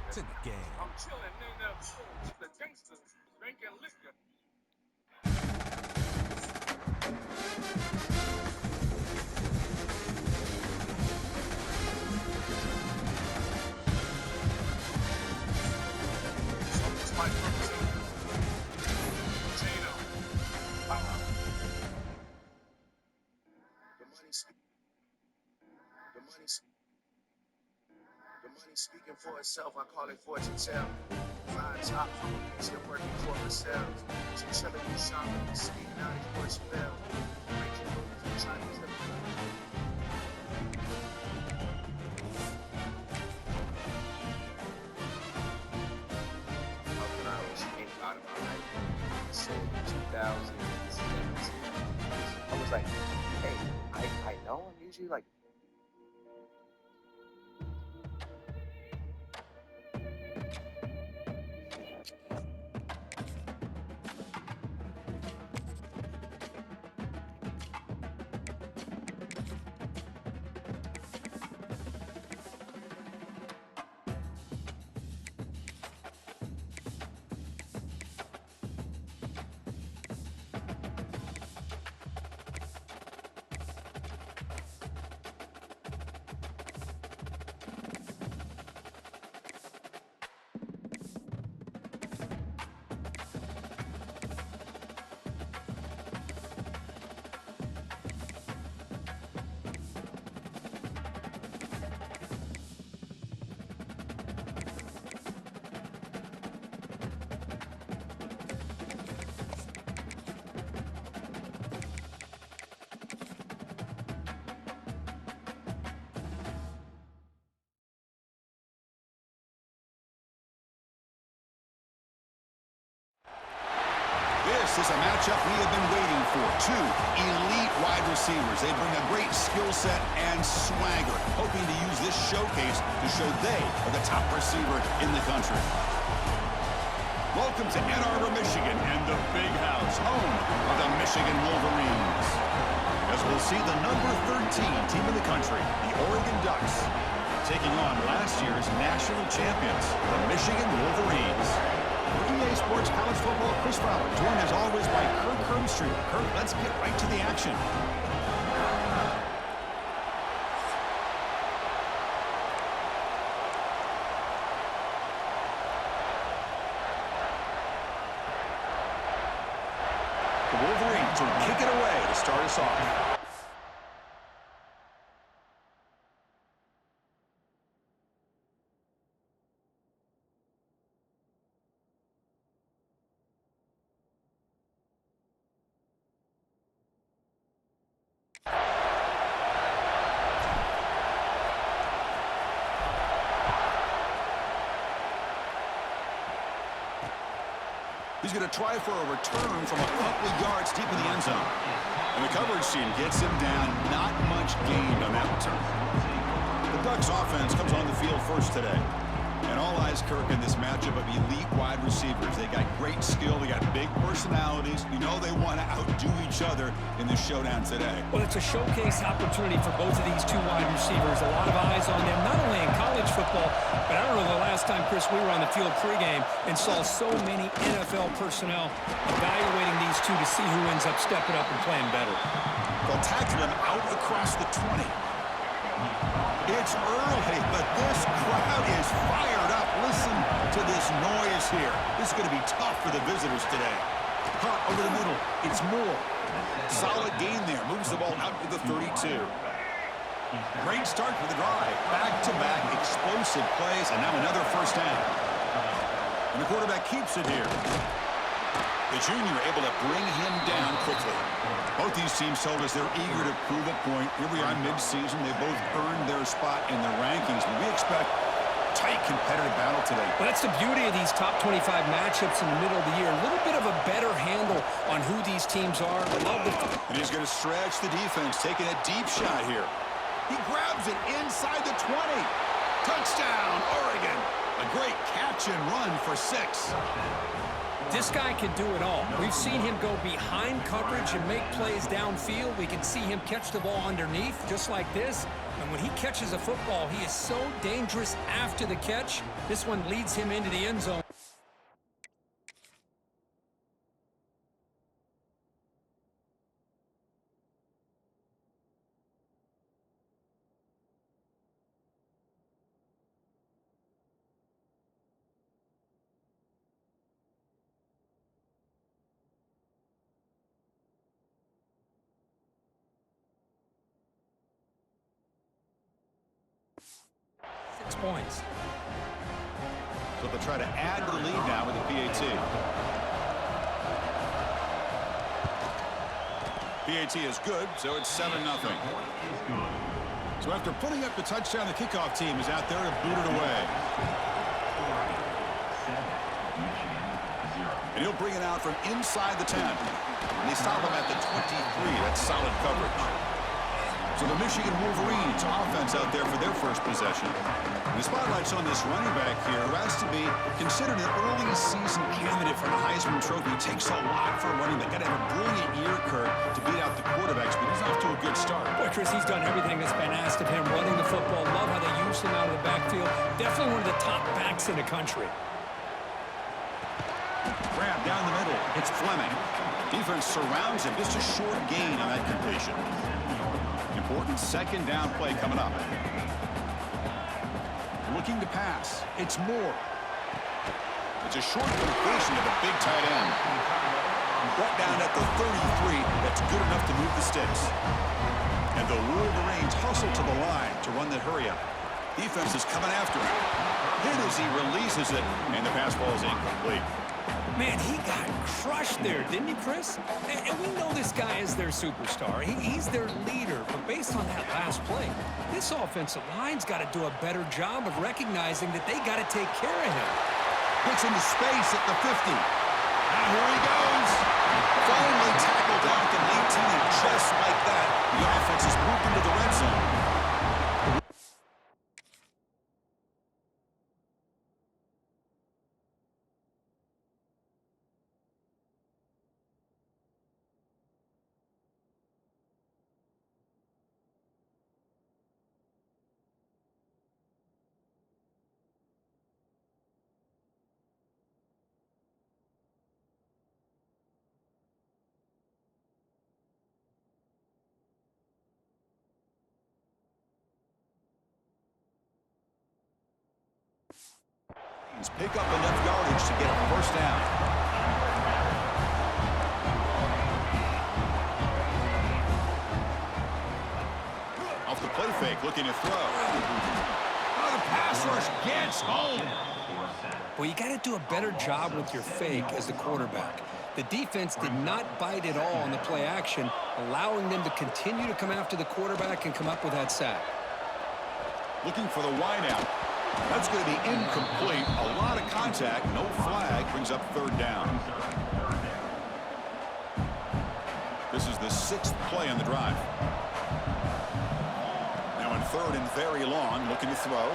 It's in the game. I'm chilling in the gangsters drinking liquor. So it's my potato. The money speaking for itself. I call it fortune tell. Flying top from a piece of working for myself. Chinchilla and shopping, speaking out his voice bell. Making moves and trying to clip it. When I was out of my life, say 2017, I was like, hey, I know I'm usually like, This is a matchup we have been waiting for. Two elite wide receivers. They bring a great skill set and swagger, hoping to use this showcase to show they are the top receiver in the country. Welcome to Ann Arbor, Michigan, and the Big House, home of the Michigan Wolverines. As we'll see the number 13 team in the country, the Oregon Ducks, taking on last year's national champions, the Michigan Wolverines. For EA Sports College Football, Chris Fowler, joined as always by Kirk Hermstreet. Kirk, let's get right to the action. The Wolverines will kick it away to start us off. He's going to try for a return from a couple of yards deep in the end zone. And the coverage team gets him down. Not much gained on that return. The Ducks offense comes on the field first today. And all eyes, Kirk, in this matchup of elite wide receivers. They got great skill. They got big personalities. You know they want to outdo each other in this showdown today. Well, it's a showcase opportunity for both of these two wide receivers. A lot of eyes on them, not only in college football, but I don't know the last time, Chris, we were on the field pregame and saw so many NFL personnel evaluating these two to see who ends up stepping up and playing better. They'll tackle him out across the 20. It's early, but this crowd is fired up. Listen to this noise here. This is going to be tough for the visitors today. Hot over the middle. It's Moore. Solid gain there. Moves the ball out to the 32. Great start for the drive. Back-to-back explosive plays, and now another first down. And the quarterback keeps it here. The junior able to bring him down quickly. Both these teams told us they're eager to prove a point. Here we are mid-season. They both earned their spot in the rankings, but we expect tight competitive battle today. Well, that's the beauty of these top 25 matchups in the middle of the year. A little bit of a better handle on who these teams are. I love the... And he's going to stretch the defense, taking a deep shot here. He grabs it inside the 20. Touchdown, Oregon. A great catch and run for 6. This guy can do it all. We've seen him go behind coverage and make plays downfield. We can see him catch the ball underneath, just like this. And when he catches a football, he is so dangerous after the catch. This one leads him into the end zone. Points. So they'll try to add to the lead now with the PAT. PAT is good, so it's 7-0. So after putting up the touchdown, the kickoff team is out there to boot it away. And he'll bring it out from inside the 10. And they stop him at the 23. That's solid coverage. So the Michigan Wolverines offense out there for their first possession. And the spotlight's on this running back here who has to be considered an early season candidate for the Heisman Trophy. It takes a lot for a running back. Got to have a brilliant year, Kurt, to beat out the quarterbacks, but he's off to a good start. Boy, Chris, he's done everything that's been asked of him, running the football. Love how they use him out of the backfield. Definitely one of the top backs in the country. Grab down the middle. It's Fleming. Defense surrounds him. Just a short gain on that completion. Important second down play coming up. Looking to pass. It's Moore. It's a short completion to the big tight end. Brought down at the 33. That's good enough to move the sticks. And the Wolverines hustle to the line to run the hurry up. Defense is coming after him. Hit as he releases it, and the pass ball is incomplete. Man, he got crushed there, didn't he, Chris? And we know this guy is their superstar. He's their leader. But based on that last play, this offensive line's got to do a better job of recognizing that they got to take care of him. Gets into space at the 50. Now here he goes. Finally tackled down at the 19, and just like that, the offense has moved into the red zone. Pick up enough yardage to get a first down. Off the play fake, looking to throw. Oh, the pass rush gets home. Well, you got to do a better job with your fake as the quarterback. The defense did not bite at all on the play action, allowing them to continue to come after the quarterback and come up with that sack. Looking for the wideout. That's going to be incomplete. A lot of contact. No flag. Brings up third down. This is the 6th play on the drive. Now in third and very long. Looking to throw.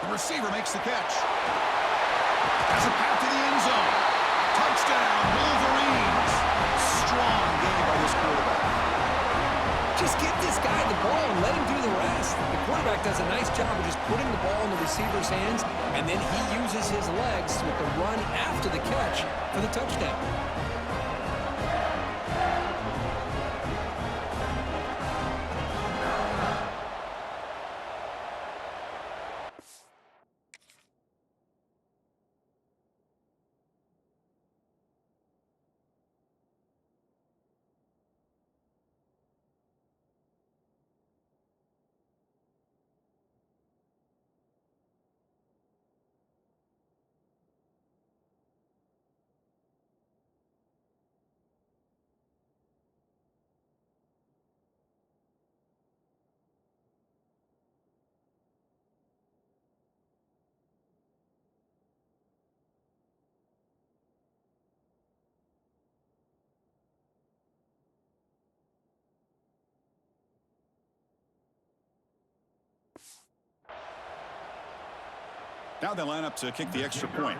The receiver makes the catch. Has a path to the end zone. Touchdown, Wolverines. Strong game by this quarterback. Just get this guy the ball and let him do the rest. The quarterback does a nice job of just putting the ball in the receiver's hands, and then he uses his legs with the run after the catch for the touchdown. Now they line up to kick the extra point.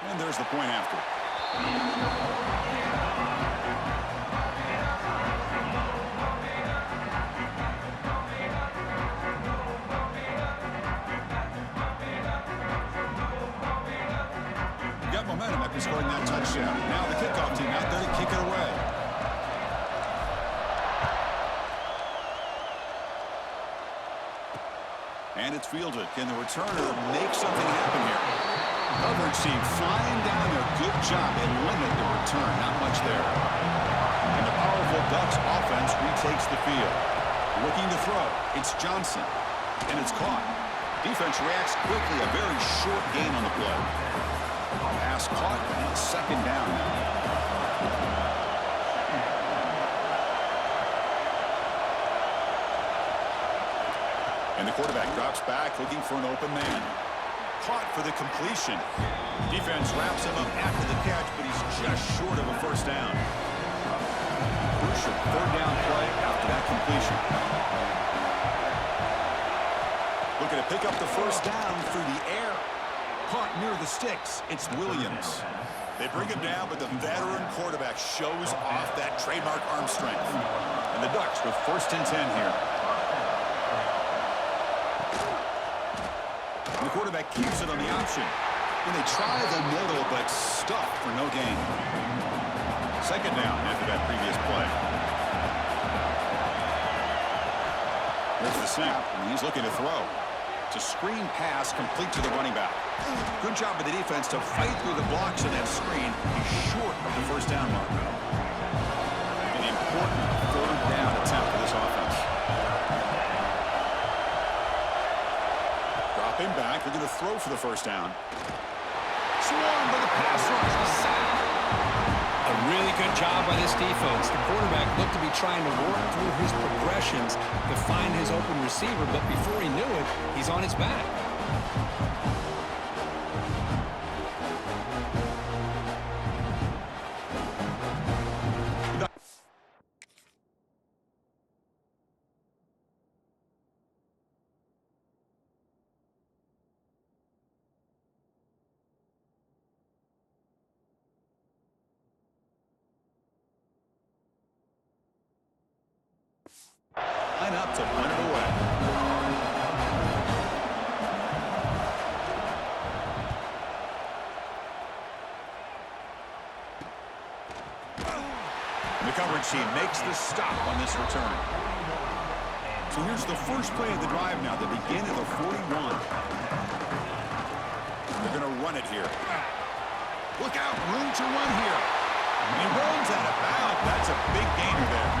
And there's the point after. Got momentum after scoring that touchdown. Now the kickoff team out there to kick it away. And it's fielded. Can the returner make something happen here? Coverage team flying down there. Good job. They limit the return. Not much there. And the powerful Ducks offense retakes the field. Looking to throw. It's Johnson. And it's caught. Defense reacts quickly. A very short gain on the play. Pass caught. And it's second down now. And the quarterback drops back, looking for an open man. Caught for the completion. Defense wraps him up after the catch, but he's just short of a first down. Crucial third down play after that completion. Looking to pick up the first down through the air. Caught near the sticks. It's Williams. They bring him down, but the veteran quarterback shows off that trademark arm strength. And the Ducks with 1st and 10 here. The quarterback keeps it on the option. And they try the middle, but stuffed for no gain. Second down after that previous play. There's the snap, and he's looking to throw. It's a screen pass complete to the running back. Good job by the defense to fight through the blocks of that screen. He's short of the first down mark. An important third down attempt for this offense. Him back. They're going to throw for the first down. Swarmed by the pass rush. A really good job by this defense. The quarterback looked to be trying to work through his progressions to find his open receiver, but before he knew it, he's on his back. Line up to punt it away. The coverage team makes the stop on this return. So here's the first play of the drive now. They begin at the 41. They're going to run it here. Look out, room to run here. And he runs out of bounds. That's a big gainer there.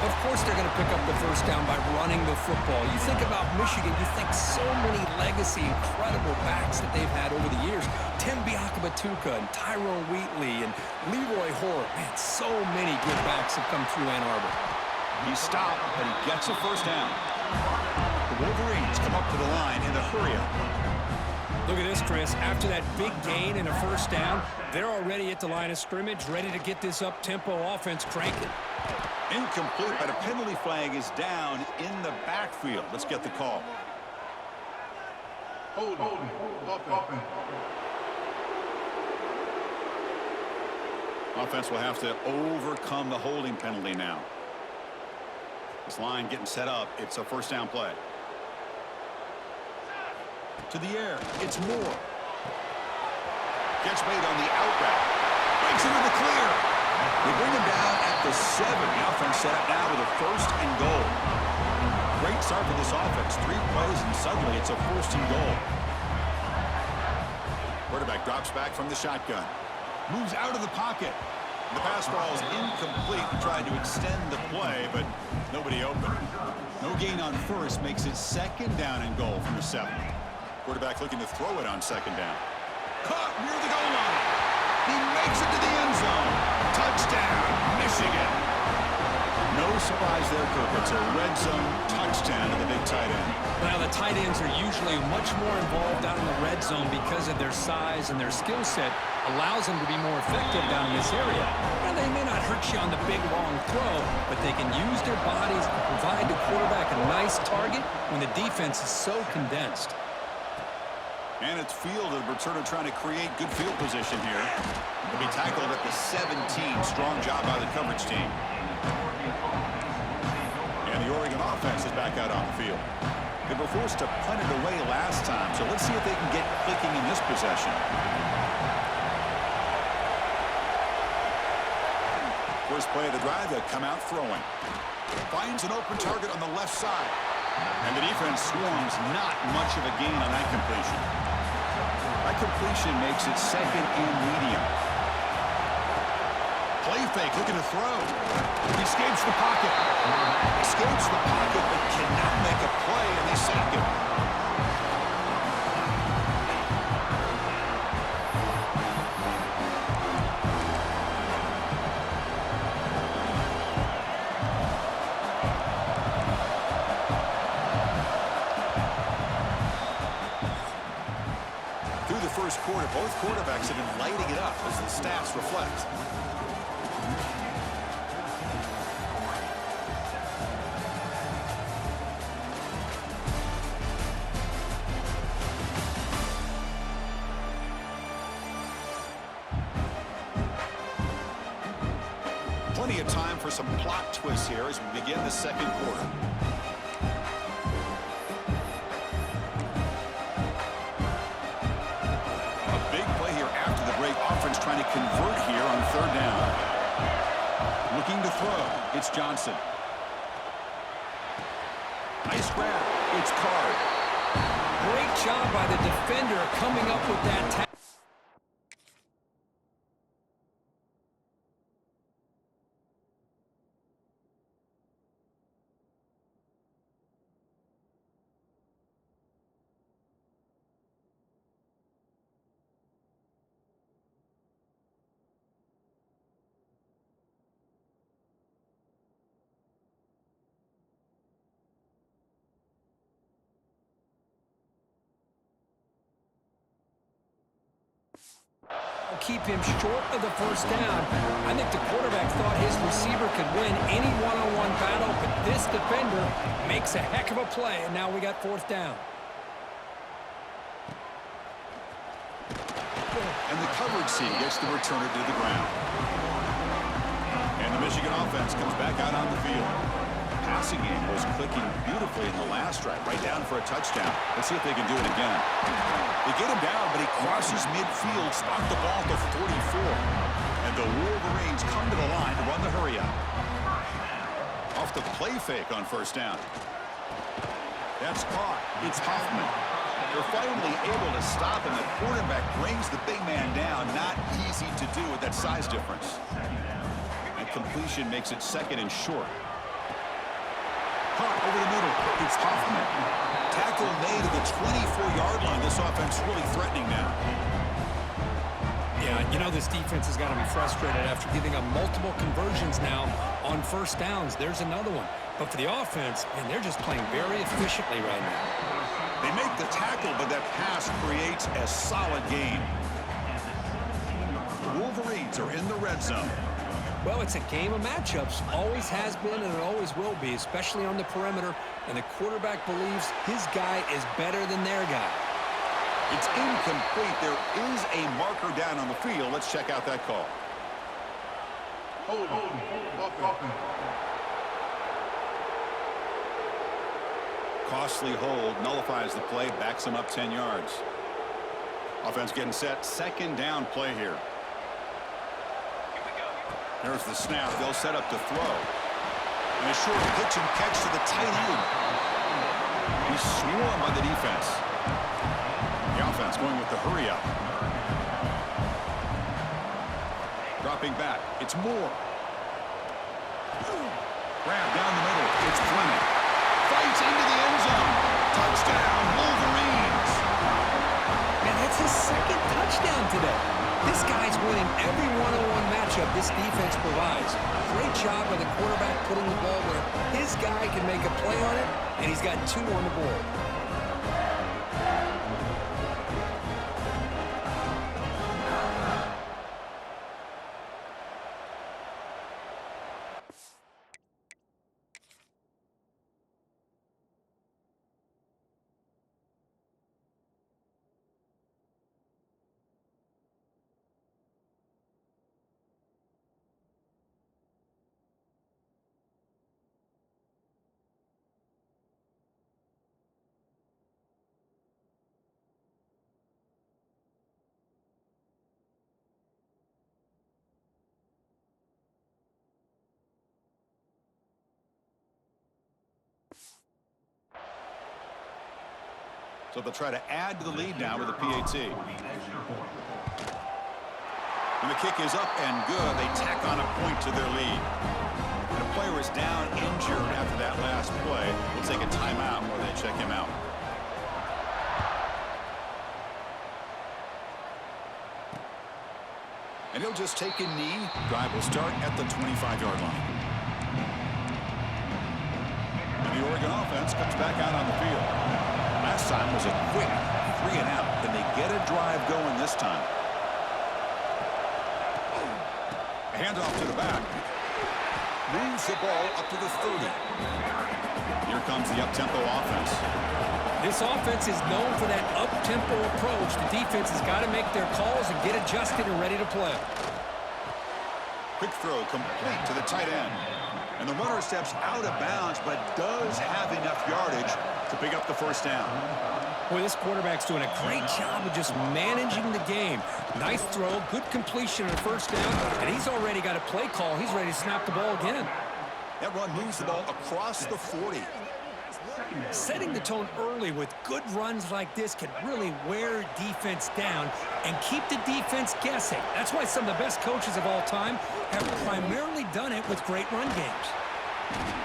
Of course they're going to pick up the first down by running the football. You think about Michigan, you think so many legacy, incredible backs that they've had over the years. Tim Biakabatuka and Tyrone Wheatley and Leroy Hoare. Man, so many good backs have come through Ann Arbor. He stopped, but he gets a first down. The Wolverines come up to the line in the hurry-up. Look at this, Chris. After that big gain and a first down, they're already at the line of scrimmage, ready to get this up-tempo offense cranking. Incomplete, but a penalty flag is down in the backfield. Let's get the call. Holding. Offense will have to overcome the holding penalty now. This line getting set up. It's a first down play. To the air. It's Moore. Gets made on the out route. Breaks into the clear. They bring him down at the 7. The offense set up now with a 1st and goal. Great start for this offense. 3 plays, and suddenly it's a 1st and goal. Quarterback drops back from the shotgun. Moves out of the pocket. The pass ball is incomplete. He tried to extend the play, but nobody open. No gain on first makes it 2nd down and goal from the 7. Quarterback looking to throw it on 2nd down. Caught near the goal line. He makes it to the end zone. Touchdown, Michigan. No surprise there, Kirk. It's a red zone touchdown to the big tight end. Now, the tight ends are usually much more involved out in the red zone because of their size and their skill set allows them to be more effective down in this area. Now, they may not hurt you on the big, long throw, but they can use their bodies to provide the quarterback a nice target when the defense is so condensed. And it's field, the returner trying to create good field position here. He'll be tackled at the 17. Strong job by the coverage team. And the Oregon offense is back out on the field. They were forced to punt it away last time, so let's see if they can get clicking in this possession. First play of the drive, they'll come out throwing. Finds an open target on the left side. And the defense swarms, not much of a gain on that completion. That completion makes it second and medium. Play fake, looking to throw. He escapes the pocket. Escapes the pocket, but cannot make a play, and they sack him. Through the first quarter, both quarterbacks have been lighting it up as the stats reflect. Plenty of time for some plot twists here as we begin the second quarter. A big play here after the break. Offense trying to convert here on third down. Looking to throw. It's Johnson. Nice grab. It's Card. Great job by the defender coming up with that tackle. Keep him short of the first down. I think the quarterback thought his receiver could win any one-on-one battle, but this defender makes a heck of a play, and now we got fourth down. And the coverage team gets the returner to the ground. And the Michigan offense comes back out on the field. Passing game was clicking beautifully in the last drive, right down for a touchdown. Let's see if they can do it again. They get him down, but he crosses midfield, spot the ball to 44. And the Wolverines come to the line to run the hurry up. Off the play fake on first down. That's caught. It's Hoffman. They're finally able to stop him. The quarterback brings the big man down. Not easy to do with that size difference. And completion makes it second and short. Caught over the middle. It's Hoffman. Tackle made at the 24-yard line. This offense really threatening now. Yeah, you know this defense has got to be frustrated after giving up multiple conversions now on first downs. There's another one. But for the offense, man, they're just playing very efficiently right now. They make the tackle, but that pass creates a solid game. The Wolverines are in the red zone. Well, it's a game of matchups. Always has been and it always will be, especially on the perimeter. And the quarterback believes his guy is better than their guy. It's incomplete. There is a marker down on the field. Let's check out that call. Hold. Costly hold, nullifies the play, backs him up 10 yards. Offense getting set. Second down play here. There's the snap. They'll set up to throw. And a short pitch and catch to the tight end. He's swarmed by the defense. The offense going with the hurry up. Dropping back. It's Moore. Grab down the middle. It's Fleming. Fights into the end zone. Touchdown, Wolverines. And that's his second touchdown today. This guy's winning every one-on-one matchup this defense provides. Great job by the quarterback putting the ball where his guy can make a play on it, and he's got 2 on the board. So they'll try to add to the lead now with a PAT. And the kick is up and good. They tack on a point to their lead. And the player is down injured after that last play. We'll take a timeout while they check him out. And he'll just take a knee. Drive will start at the 25-yard line. And the Oregon offense comes back out on the field. Last time was a quick 3 and out. Can they get a drive going this time? A handoff to the back. Moves the ball up to the 30. Here comes the up-tempo offense. This offense is known for that up-tempo approach. The defense has got to make their calls and get adjusted and ready to play. Quick throw complete to the tight end. And the runner steps out of bounds, but does have enough yardage to pick up the first down. Boy, this quarterback's doing a great job of just managing the game. Nice throw, good completion on the first down, and he's already got a play call. He's ready to snap the ball again. That run moves the ball across the 40. Setting the tone early with good runs like this can really wear defense down and keep the defense guessing. That's why some of the best coaches of all time have primarily done it with great run games.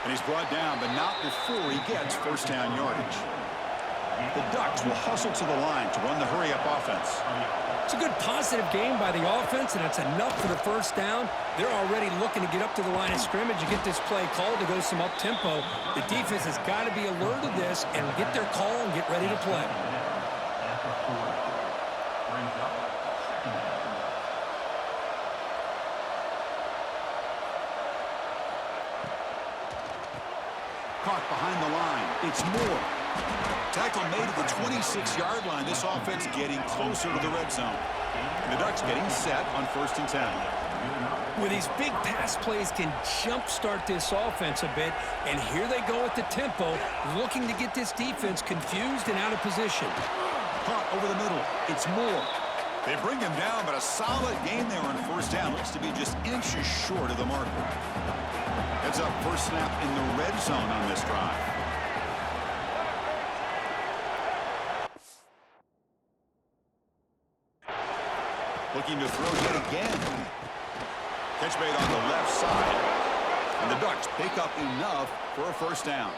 And he's brought down, but not before he gets first down yardage. The Ducks will hustle to the line to run the hurry-up offense. It's a good positive game by the offense, and it's enough for the first down. They're already looking to get up to the line of scrimmage and get this play called to go some up-tempo. The defense has got to be alert to this and get their call and get ready to play. Caught behind the line. It's Moore. Tackle made at the 26-yard line. This offense getting closer to the red zone. And the Ducks getting set on 1st and 10. Well, these big pass plays can jumpstart this offense a bit, and here they go at the tempo, looking to get this defense confused and out of position. Caught over the middle. It's Moore. They bring him down, but a solid gain there on first down. Looks to be just inches short of the marker. Heads up, first snap in the red zone on this drive. Looking to throw yet again. Catch made on the left side. And the Ducks pick up enough for a first down.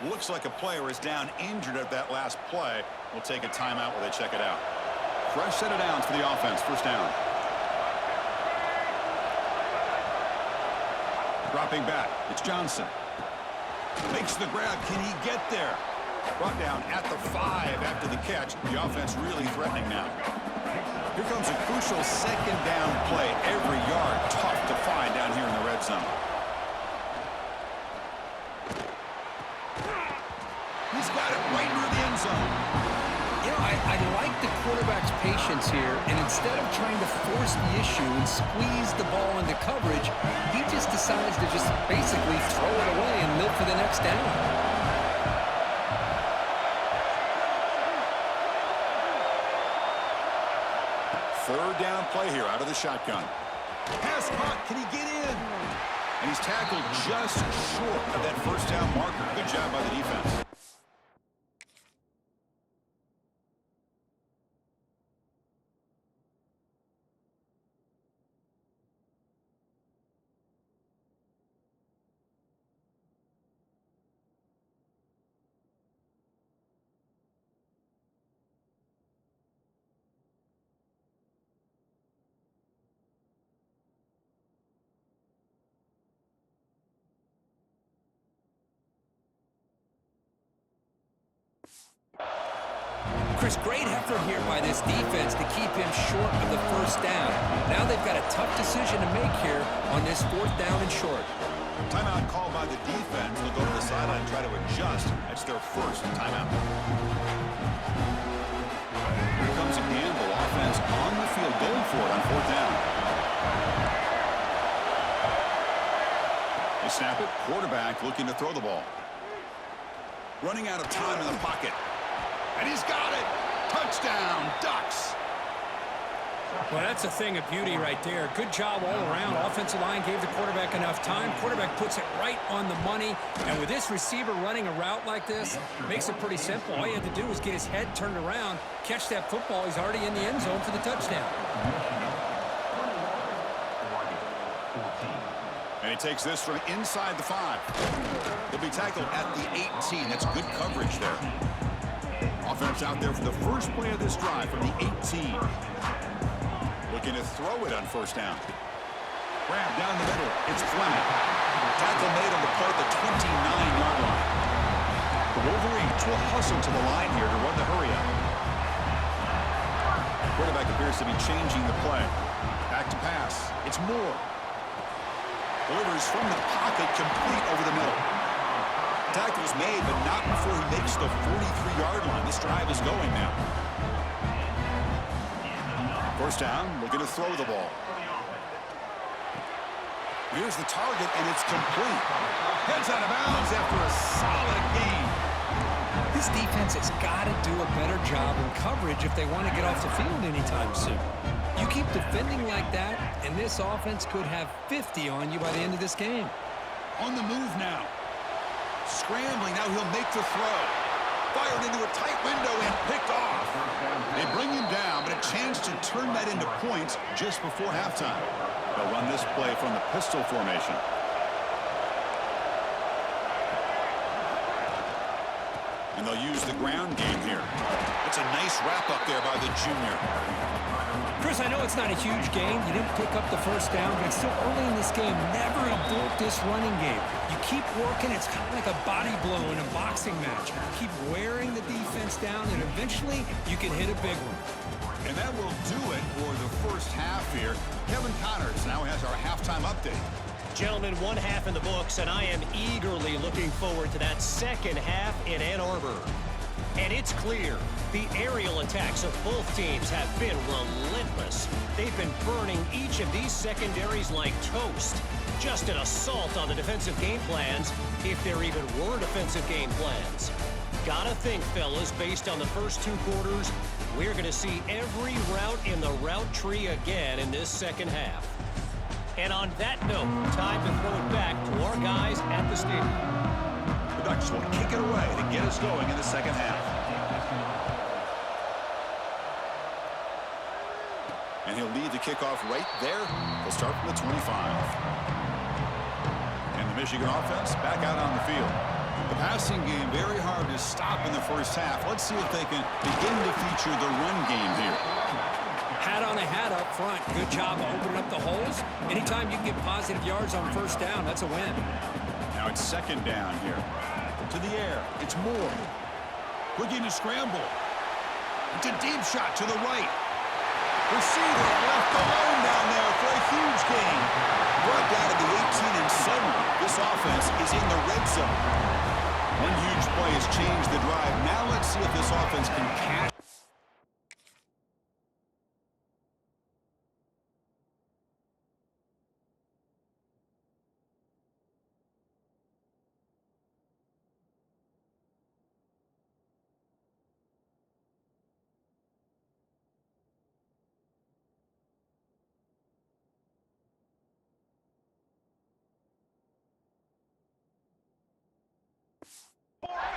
Looks like a player is down injured at that last play. We'll take a timeout while they check it out. Fresh set of downs for the offense. First down. Dropping back. It's Johnson. Makes the grab. Can he get there? Brought down at the 5 after the catch. The offense really threatening now. Here comes a crucial second down play. Every yard tough to find down here in the red zone. He's got it right near the end zone. You know, I like the quarterback's patience here, and instead of trying to force the issue and squeeze the ball into coverage, he just decides to just basically throw it away and live for the next down. Third down play here out of the shotgun. Pass caught. Can he get in? And he's tackled just short of that first down marker. Good job by the defense. Chris, great effort here by this defense to keep him short of the first down. Now they've got a tough decision to make here on this 4th down and short. Timeout called by the defense. They'll go to the sideline and try to adjust. That's their first timeout. Here comes a gamble. Offense on the field going for it on 4th down. They snap it. Quarterback looking to throw the ball. Running out of time in the pocket. And he's got it. Touchdown, Ducks. Well, that's a thing of beauty right there. Good job all around. Offensive line gave the quarterback enough time. Quarterback puts it right on the money. And with this receiver running a route like this, makes it pretty simple. All you have to do is get his head turned around, catch that football. He's already in the end zone for the touchdown. And he takes this from inside the 5. He'll be tackled at the 18. That's good coverage there. Offense out there for the first play of this drive from the 18. Looking to throw it on first down. Grab down the middle. It's Fleming. Tackle made on the play at the 29-yard line. The Wolverines will hustle to the line here to run the hurry up. Quarterback appears to be changing the play. Back to pass. It's Moore. Delivers from the pocket, complete over the middle. Tackle's made, but not before he makes the 43-yard line. This drive is going now. First down, looking to throw the ball. Here's the target, and it's complete. Heads out of bounds after a solid game. This defense has got to do a better job in coverage if they want to get off the field anytime soon. You keep defending like that, and this offense could have 50 on you by the end of this game. On the move now. Scrambling, now he'll make the throw. Fired into a tight window and picked off. They bring him down, but a chance to turn that into points just before halftime. They'll run this play from the pistol formation. And they'll use the ground game here. It's a nice wrap-up there by the junior. Chris, I know it's not a huge game. You didn't pick up the first down, but it's still early in this game. Never abort this running game. You keep working. It's kind of like a body blow in a boxing match. Keep wearing the defense down, and eventually you can hit a big one. And that will do it for the first half here. Kevin Connors now has our halftime update. Gentlemen, one half in the books, and I am eagerly looking forward to that second half in Ann Arbor. And it's clear, the aerial attacks of both teams have been relentless. They've been burning each of these secondaries like toast. Just an assault on the defensive game plans, if there even were defensive game plans. Gotta think, fellas, based on the first 2 quarters, we're going to see every route in the route tree again in this second half. And on that note, time to throw it back to our guys at the stadium. The Ducks will kick it away to get us going in the second half. And he'll lead the kickoff right there. They'll start from the 25. And the Michigan offense back out on the field. The passing game very hard to stop in the first half. Let's see if they can begin to feature the run game here. Hat on a hat up front. Good job of opening up the holes. Anytime you can get positive yards on first down, that's a win. Now it's second down here. To the air. It's Moore. Looking to scramble. It's a deep shot to the right. Receiver left alone down there for a huge gain. Brought down to the 18, and suddenly this offense is in the red zone. One huge play has changed the drive. Now let's see if this offense can catch.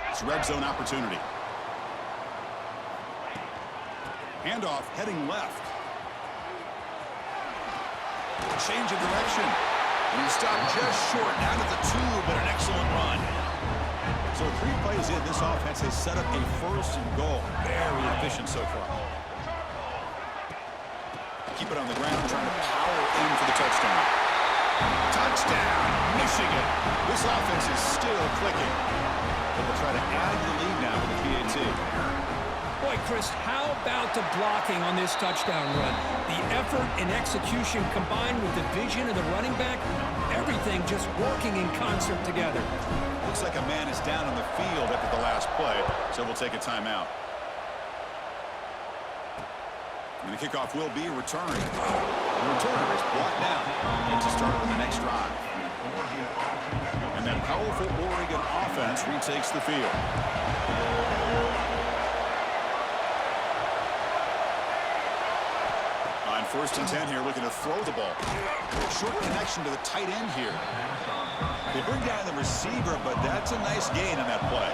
It's red zone opportunity. Handoff heading left. Change of direction. And he stopped just short, down to the 2, but an excellent run. So 3 plays in, this offense has set up a first and goal. Very efficient so far. Keep it on the ground, trying to power in for the touchdown. Touchdown, Michigan. This offense is still clicking. But they'll try to add the lead now with the PAT. Boy, Chris, how about the blocking on this touchdown run? The effort and execution combined with the vision of the running back, everything just working in concert together. Looks like a man is down on the field after the last play, so we'll take a timeout. And the kickoff will be returning. The returner is blocked down and to start with the next drive. And that powerful Oregon offense retakes the field. On first and 10 here, looking to throw the ball. Short connection to the tight end here. They bring down the receiver, but that's a nice gain on that play.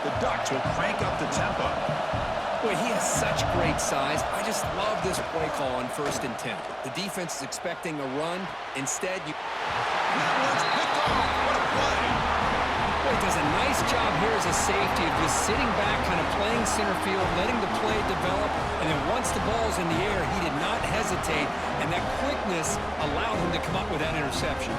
The Ducks will crank up the tempo. Boy, he has such great size. I just love this play call on first and 10. The defense is expecting a run. Instead, That one's picked off. What a play. Boy, does a nice job here as a safety of just sitting back, kind of playing center field, letting the play develop, and then once the ball's in the air, he did not hesitate, and that quickness allowed him to come up with that interception.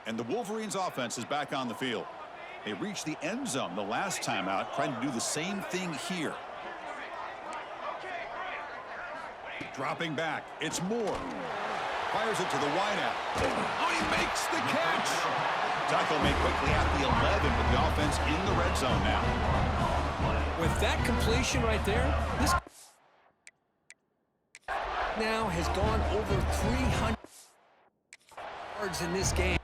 And the Wolverines offense is back on the field. They reached the end zone the last time out, trying to do the same thing here. Dropping back, it's Moore. Fires it to the wideout. Oh, he makes the catch. Tackle made quickly at the 11 with the offense in the red zone now. With that completion right there, this now has gone over 300 yards in this game.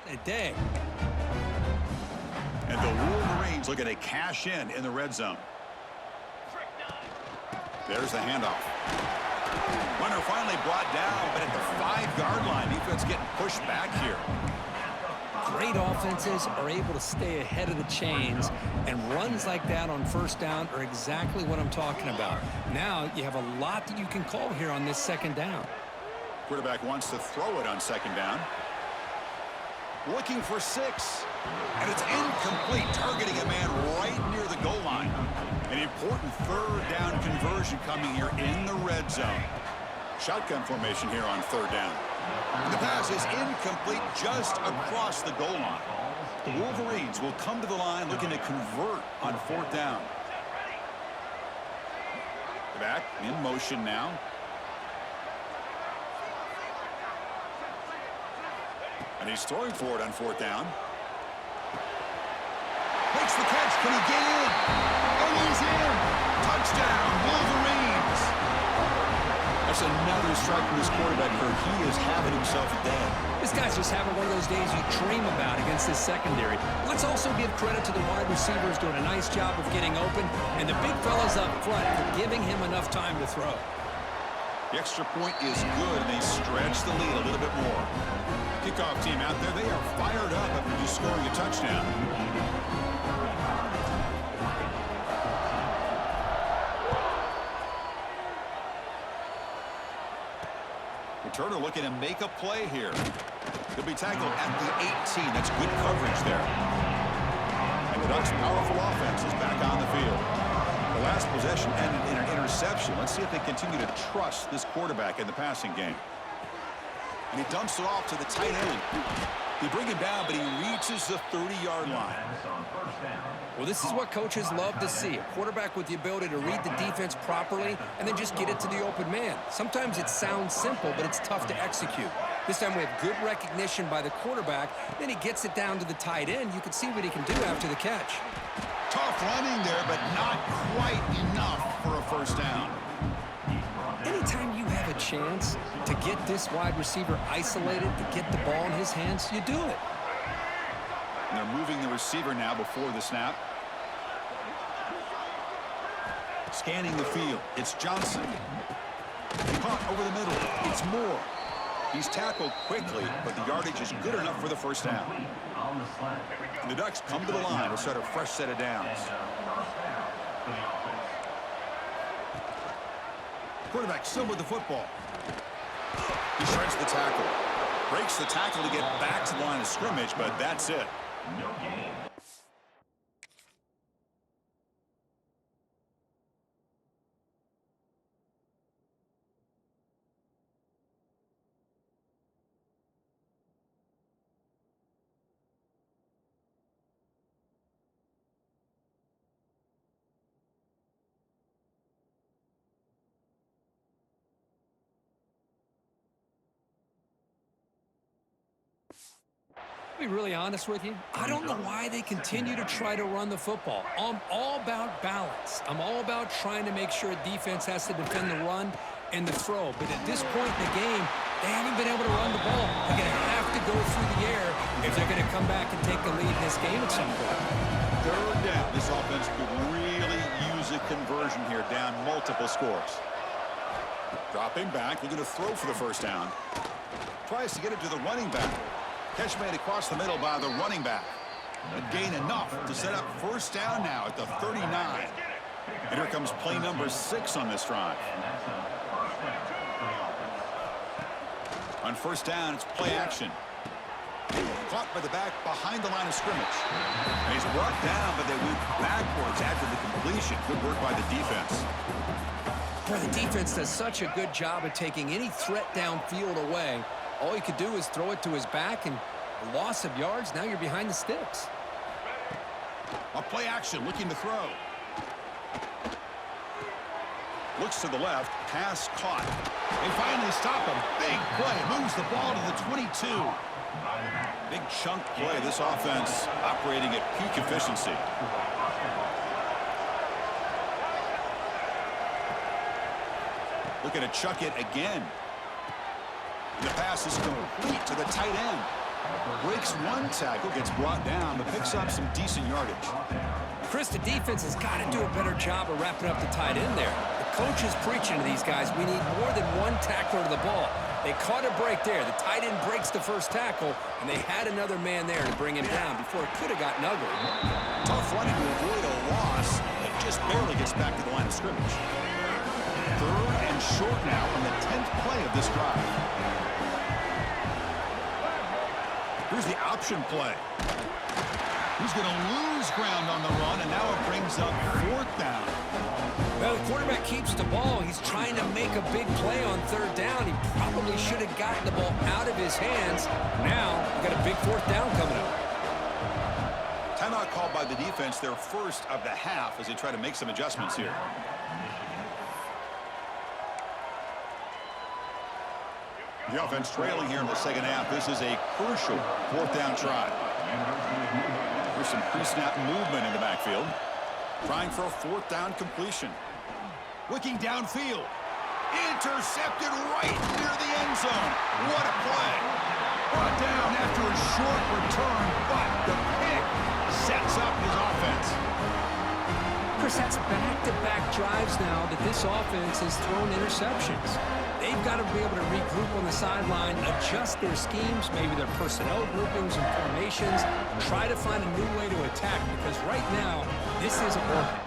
A day. And the Wolverines looking to cash in the red zone. There's the handoff. Runner finally brought down, but at the 5-yard line, defense getting pushed back here. Great offenses are able to stay ahead of the chains, and runs like that on first down are exactly what I'm talking about. Now you have a lot that you can call here on this second down. Quarterback wants to throw it on second down. Looking for 6. And it's incomplete, targeting a man right near the goal line. An important third down conversion coming here in the red zone. Shotgun formation here on third down. The pass is incomplete just across the goal line. The Wolverines will come to the line looking to convert on fourth down. Back in motion now. And he's throwing for it on fourth down. Makes the catch. Can he get in? And he's in. Touchdown, Wolverines. That's another strike from this quarterback, Kirk. He is having himself a day. This guy's just having one of those days you dream about against this secondary. Let's also give credit to the wide receivers doing a nice job of getting open, and the big fellas up front for giving him enough time to throw. The extra point is good, and they stretch the lead a little bit more. Kickoff team out there, they are fired up after just scoring a touchdown. Returner looking to make a play here. He'll be tackled at the 18. That's good coverage there. And the Ducks' powerful offense is back on the field. The last possession ended in an interception. Let's see if they continue to trust this quarterback in the passing game. And he dumps it off to the tight end. They bring him down, but he reaches the 30-yard line. Well, this is what coaches love to see. A quarterback with the ability to read the defense properly and then just get it to the open man. Sometimes it sounds simple, but it's tough to execute. This time we have good recognition by the quarterback. Then he gets it down to the tight end. You can see what he can do after the catch. Tough running there, but not quite enough for a first down. Anytime you have a chance to get this wide receiver isolated, to get the ball in his hands, you do it. And they're moving the receiver now before the snap. Scanning the field. It's Johnson. Caught over the middle. It's Moore. He's tackled quickly, but the yardage is good enough for the first down. And the Ducks come to the line to start a fresh set of downs. Quarterback still with the football. He shreds the tackle. Breaks the tackle to get back to the line of scrimmage, but that's it. No gain. To be really honest with you, I don't know why they continue to try to run the football. I'm all about balance. I'm all about trying to make sure a defense has to defend the run and the throw. But at this point in the game, they haven't been able to run the ball. They're going to have to go through the air if they're going to come back and take the lead in this game at some point. Third down. This offense could really use a conversion here, down multiple scores. Dropping back, looking to throw for the first down. Tries to get it to the running back. Catch made across the middle by the running back. A gain enough to set up first down now at the 39. And here comes play number 6 on this drive. On first down, it's play action. Caught by the back behind the line of scrimmage. And he's brought down, but they went backwards after the completion. Good work by the defense. Boy, the defense does such a good job of taking any threat downfield away. All he could do is throw it to his back, and a loss of yards, now you're behind the sticks. A play action, looking to throw. Looks to the left, pass caught. They finally stop him. Big play, moves the ball to the 22. Big chunk play, this offense operating at peak efficiency. Looking to chuck it again. The pass is complete to the tight end. Breaks one tackle, gets brought down, but picks up some decent yardage. Chris, the defense has got to do a better job of wrapping up the tight end there. The coach is preaching to these guys, we need more than one tackler to the ball. They caught a break there. The tight end breaks the first tackle, and they had another man there to bring him down before it could have gotten ugly. Tough running to avoid a loss, but just barely gets back to the line of scrimmage. Third and short now on the 10th play of this drive. Here's the option play. He's going to lose ground on the run, and now it brings up fourth down. Well, the quarterback keeps the ball. He's trying to make a big play on third down. He probably should have gotten the ball out of his hands. Now, we've got a big fourth down coming up. Timeout called by the defense, their first of the half, as they try to make some adjustments here. The offense trailing here in the second half. This is a crucial fourth down try. There's some pre-snap movement in the backfield. Trying for a fourth down completion. Looking downfield. Intercepted right near the end zone. What a play. Brought down after a short return, but the pick sets up his offense. Chris, that's back-to-back drives now that this offense has thrown interceptions. They've got to be able to regroup on the sideline, adjust their schemes, maybe their personnel groupings and formations, try to find a new way to attack, because right now, this isn't working.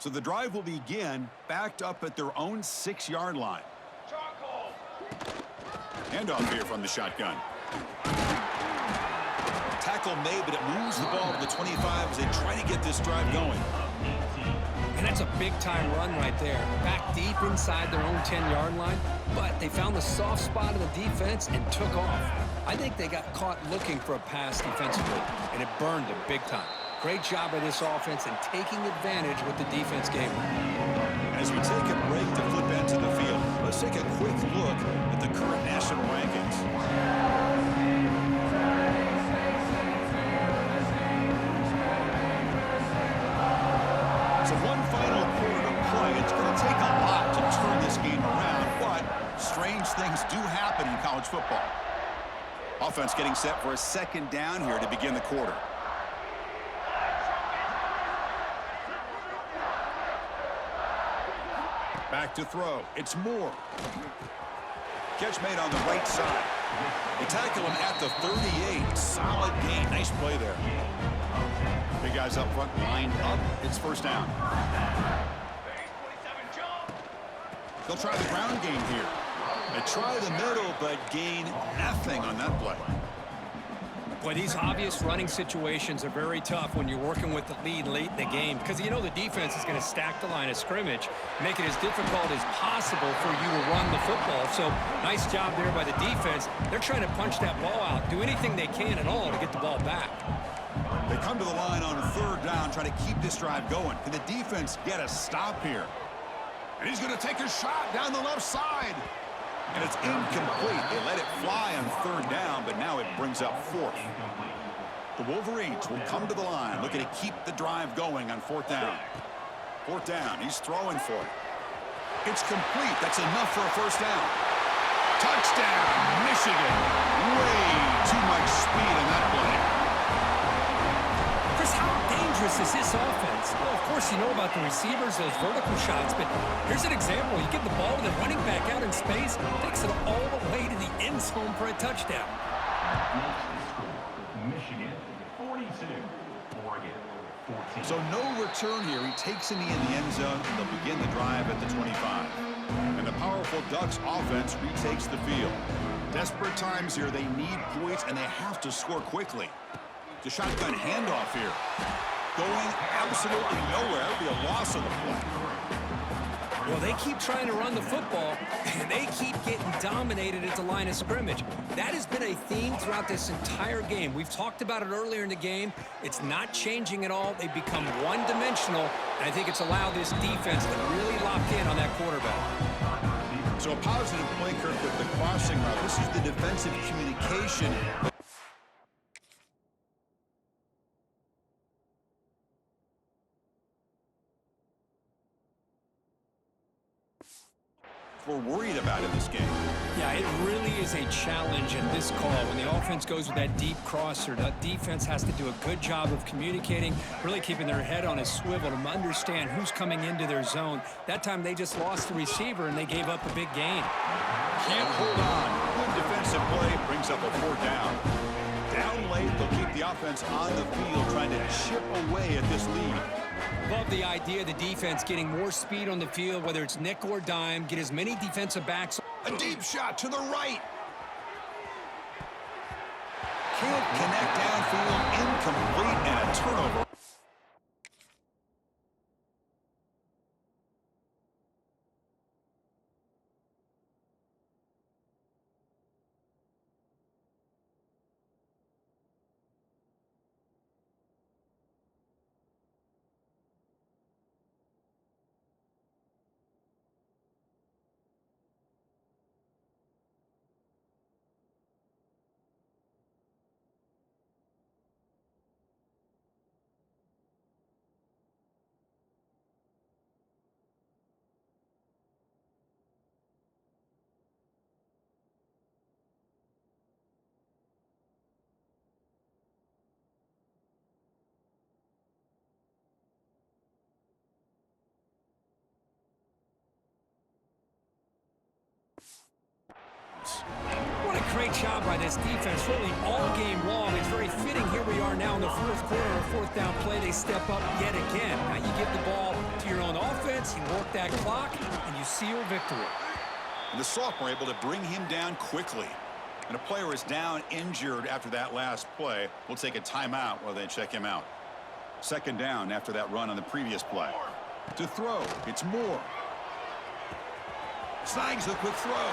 So the drive will begin backed up at their own 6-yard line. Handoff here from the shotgun. Tackle made, but it moves the ball to the 25 as they try to get this drive going. And that's a big-time run right there. Back deep inside their own 10-yard line, but they found the soft spot of the defense and took off. I think they got caught looking for a pass defensively, and it burned them big time. Great job by this offense and taking advantage what the defense gave them. As we take a break to flip into the field, let's take a quick look at the current national rankings. So one final quarter to play. It's going to take a lot to turn this game around, but strange things do happen in college football. Offense getting set for a second down here to begin the quarter. Back to throw. It's Moore. Catch made on the right side. They tackle him at the 38. Solid gain. Nice play there. Big guys up front, lined up. It's first down. They'll try the ground game here. They try the middle, but gain nothing on that play. Boy, these obvious running situations are very tough when you're working with the lead late in the game because you know the defense is going to stack the line of scrimmage, make it as difficult as possible for you to run the football. So nice job there by the defense. They're trying to punch that ball out, do anything they can at all to get the ball back. They come to the line on third down, trying to keep this drive going. Can the defense get a stop here? And he's going to take a shot down the left side. And it's incomplete. They let it fly on third down, but now it brings up fourth. The Wolverines will come to the line, looking to keep the drive going on fourth down. Fourth down, he's throwing for it. It's complete. That's enough for a first down. Touchdown, Michigan. Way too much speed in that play. Chris, how dangerous is this offense? Well, of course, you know about the receivers, those vertical shots, but here's an example. You get the ball to the running back out in space, takes it all the way to the end zone for a touchdown. Michigan 42, Oregon 14. So no return here. He takes it in the end zone, and they'll begin the drive at the 25. And the powerful Ducks offense retakes the field. Desperate times here. They need points, and they have to score quickly. The shotgun handoff here. Going absolutely nowhere. It'll be a loss of the play. Well, they keep trying to run the football, and they keep getting dominated at the line of scrimmage. That has been a theme throughout this entire game. We've talked about it earlier in the game. It's not changing at all. They've become one-dimensional, and I think it's allowed this defense to really lock in on that quarterback. So a positive play, Kirk, with the crossing route. This is the defensive communication. We're worried about in this game. Yeah, it really is a challenge in this call. When the offense goes with that deep crosser, the defense has to do a good job of communicating, really keeping their head on a swivel to understand who's coming into their zone. That time they just lost the receiver and they gave up a big gain. Can't hold on. Good defensive play brings up a fourth down. Down late, they'll keep the offense on the field trying to chip away at this lead. Love the idea of the defense getting more speed on the field, whether it's nickel or dime, get as many defensive backs. A deep shot to the right. Can't connect downfield, incomplete, and a turnover. What a great great job by this defense really all game long. It's very fitting. Here we are now in the fourth quarter, a fourth down play. They step up yet again. Now you give the ball to your own offense, you work that clock, and you seal victory. And the sophomore able to bring him down quickly. And a player is down injured after that last play. We'll take a timeout while they check him out. Second down after that run on the previous play. To throw, it's Moore. Snags the quick throw.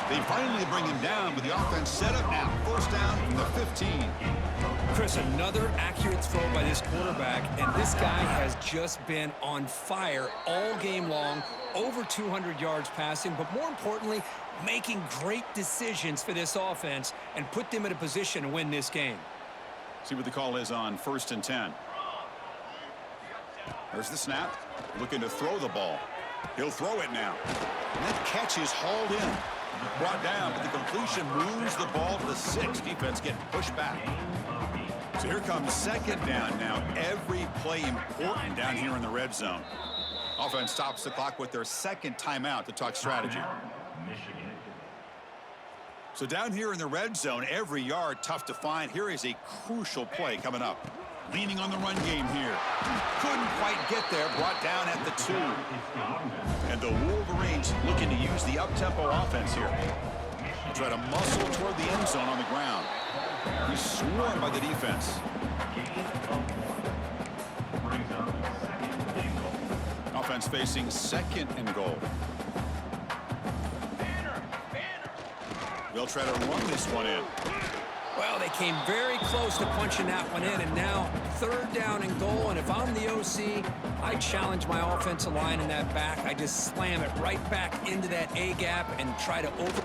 They finally bring him down with the offense set up now. First down from the 15. Chris, another accurate throw by this quarterback, and this guy has just been on fire all game long. Over 200 yards passing, but more importantly, making great decisions for this offense and put them in a position to win this game. See what the call is on 1st and 10. There's the snap. Looking to throw the ball. He'll throw it now. And that catch is hauled in. Brought down, but the completion moves the ball to the 6. Defense getting pushed back. So here comes second down now. Every play important down here in the red zone. Offense stops the clock with their second timeout to talk strategy. Michigan. So down here in the red zone, every yard tough to find. Here is a crucial play coming up. Leaning on the run game here. Couldn't quite get there. Brought down at the 2. And the Wolverines looking to use the up-tempo offense here. They try to muscle toward the end zone on the ground. He's swarmed by the defense. Offense facing second and goal. They'll try to run this one in. Well, they came very close to punching that one in, and now third down and goal. And if I'm the OC, I challenge my offensive line in that back. I just slam it right back into that A-gap and try to over...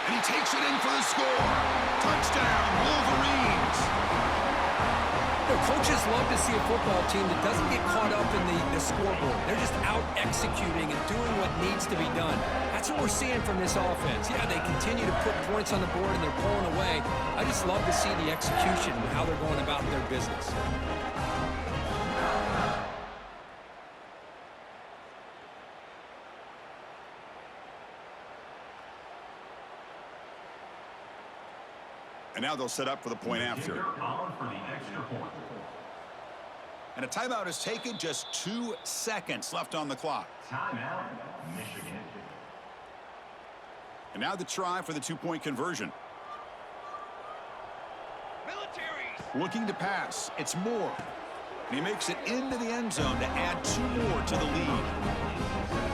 And he takes it in for the score. Touchdown, Wolverines. You know, coaches love to see a football team that doesn't get caught up in the scoreboard. They're just out executing and doing what needs to be done. That's what we're seeing from this offense. Yeah, they continue to put points on the board and they're pulling away. I just love to see the execution and how they're going about their business. And now they'll set up for the point after. On for the extra point. And a timeout is taken. Just 2 seconds left on the clock. Timeout, Michigan. And now the try for the 2-point conversion. Looking to pass. It's Moore. And he makes it into the end zone to add 2 more to the lead.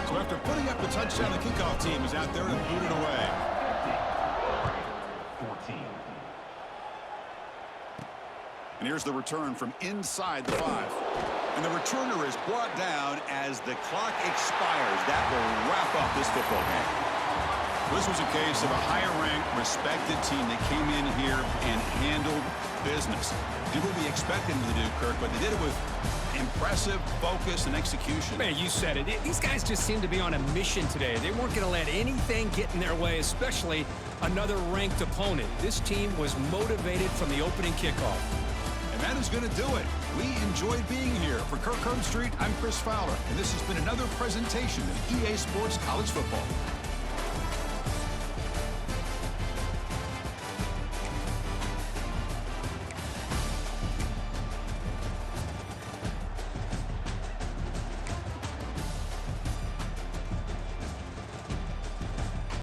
So after putting up the touchdown, the kickoff team is out there to boot it away. 14. And here's the return from inside the 5. And the returner is brought down as the clock expires. That will wrap up this football game. This was a case of a higher-ranked, respected team that came in here and handled business. Did what we expected them to do, Kirk, but they did it with impressive focus and execution. Man, you said it. These guys just seem to be on a mission today. They weren't going to let anything get in their way, especially another ranked opponent. This team was motivated from the opening kickoff. And that is going to do it. We enjoyed being here. For Kirk Herbstreit, I'm Chris Fowler, and this has been another presentation of EA Sports College Football.